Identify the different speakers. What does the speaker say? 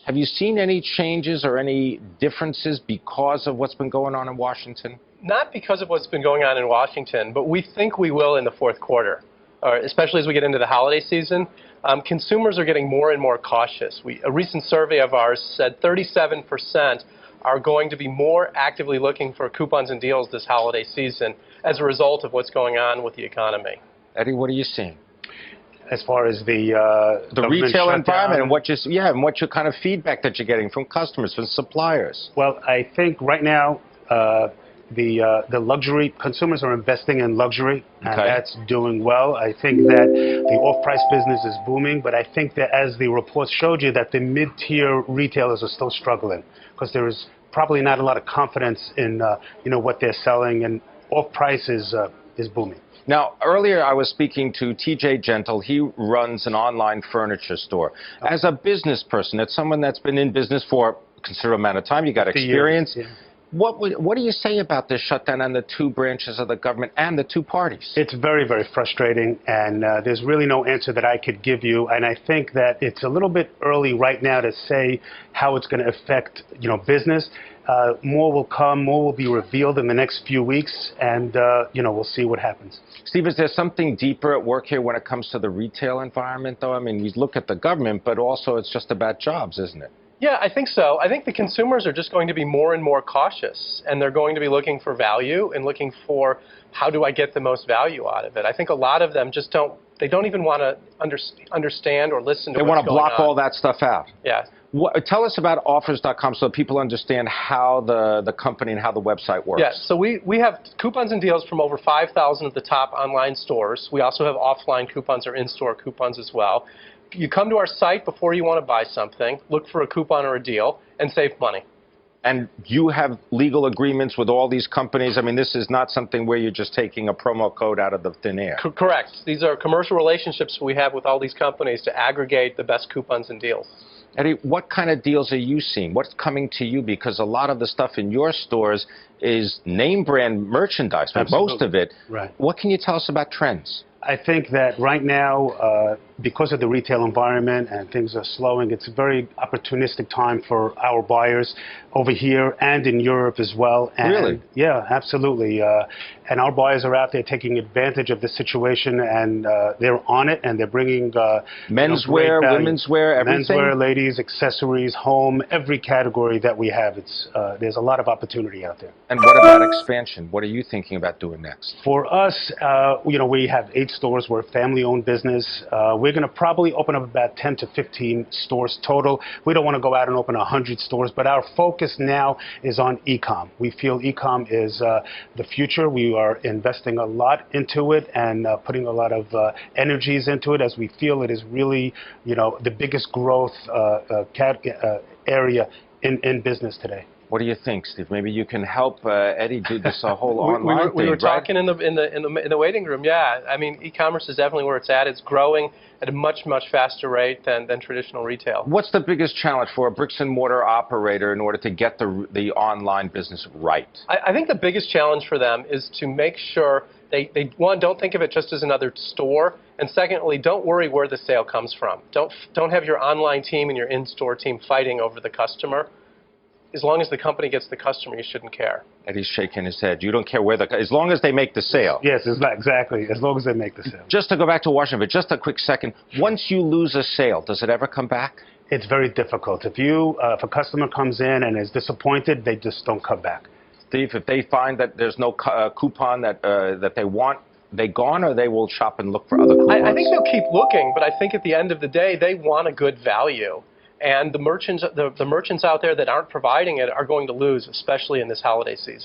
Speaker 1: Have you seen any changes or any differences because of what's been going on in Washington?
Speaker 2: Not because of what's been going on in Washington, but we think we will in the fourth quarter, especially as we get into the holiday season. Consumers are getting more and more cautious. A recent survey of ours said 37% are going to be more actively looking for coupons and deals this holiday season as a result of what's going on with the economy.
Speaker 1: Eddie, what are you seeing?
Speaker 3: As far as the
Speaker 1: retail environment and what your kind of feedback that you're getting from customers, from suppliers?
Speaker 3: Well, I think right now the luxury consumers are investing in luxury, and that's doing well. I think that the off-price business is booming, but I think that as the reports showed you, that the mid-tier retailers are still struggling because there is probably not a lot of confidence in what they're selling, and off-price is booming.
Speaker 1: Now, earlier I was speaking to T.J. Gentle. He runs an online furniture store. As a business person, as someone that's been in business for a considerable amount of time, you got experience.
Speaker 3: Years, yeah.
Speaker 1: What do you say about this shutdown and the two branches of the government and the two parties?
Speaker 3: It's very, very frustrating, and there's really no answer that I could give you. And I think that it's a little bit early right now to say how it's going to affect, business. More will come, more will be revealed in the next few weeks, and we'll see what happens.
Speaker 1: Steve, is there something deeper at work here when it comes to the retail environment, though? I mean, you look at the government, but also it's just about jobs, isn't it?
Speaker 2: Yeah, I think so. I think the consumers are just going to be more and more cautious, and they're going to be looking for value and looking for how do I get the most value out of it. I think a lot of them just don't even want to understand or listen to what's going on. They want to
Speaker 1: block all that stuff out.
Speaker 2: Yeah.
Speaker 1: Tell us about offers.com so people understand how the company and how the website works.
Speaker 2: Yes, so we have coupons and deals from over 5,000 of the top online stores. We also have offline coupons or in-store coupons as well. You come to our site before you want to buy something, look for a coupon or a deal, and save money.
Speaker 1: And you have legal agreements with all these companies? I mean, this is not something where you're just taking a promo code out of the thin air.
Speaker 2: Correct. These are commercial relationships we have with all these companies to aggregate the best coupons and deals.
Speaker 1: Eddie, what kind of deals are you seeing? What's coming to you? Because a lot of the stuff in your stores is name brand merchandise, most of it.
Speaker 3: Right.
Speaker 1: What can you tell us about trends?
Speaker 3: I think that right now, because of the retail environment and things are slowing, it's a very opportunistic time for our buyers over here and in Europe as well. And
Speaker 1: really?
Speaker 3: Yeah, absolutely. And our buyers are out there taking advantage of the situation, and they're on it, and they're bringing
Speaker 1: menswear, women's wear, everything?
Speaker 3: Menswear, ladies, accessories, home, every category that we have. There's a lot of opportunity out there.
Speaker 1: And what about expansion? What are you thinking about doing next?
Speaker 3: For us, we have 8 stores. We're a family-owned business. We're going to probably open up about 10 to 15 stores total. We don't want to go out and open 100 stores, but our focus now is on e-com. We feel e-com is the future. We are investing a lot into it and putting a lot of energies into it, as we feel it is really, the biggest growth area in business today.
Speaker 1: What do you think, Steve? Maybe you can help Eddie do this whole online thing,
Speaker 2: we were
Speaker 1: right?
Speaker 2: talking in the waiting room. Yeah, I mean, e-commerce is definitely where it's at. It's growing at a much faster rate than traditional retail.
Speaker 1: What's the biggest challenge for a bricks and mortar operator in order to get the online business right?
Speaker 2: I think the biggest challenge for them is to make sure they one, don't think of it just as another store, and secondly, don't worry where the sale comes from. Don't have your online team and your in-store team fighting over the customer. As long as the company gets the customer, you shouldn't care.
Speaker 1: Eddie's shaking his head. You don't care where as long as they make the sale.
Speaker 3: Yes, exactly. As long as they make the sale.
Speaker 1: Just to go back to Washington, but just a quick second. Once you lose a sale, does it ever come back?
Speaker 3: It's very difficult. If a customer comes in and is disappointed, they just don't come back.
Speaker 1: Steve, if they find that there's no coupon that they want, they gone, or they will shop and look for other coupons?
Speaker 2: I think they'll keep looking, but I think at the end of the day, they want a good value. And the merchants out there that aren't providing it are going to lose, especially in this holiday season.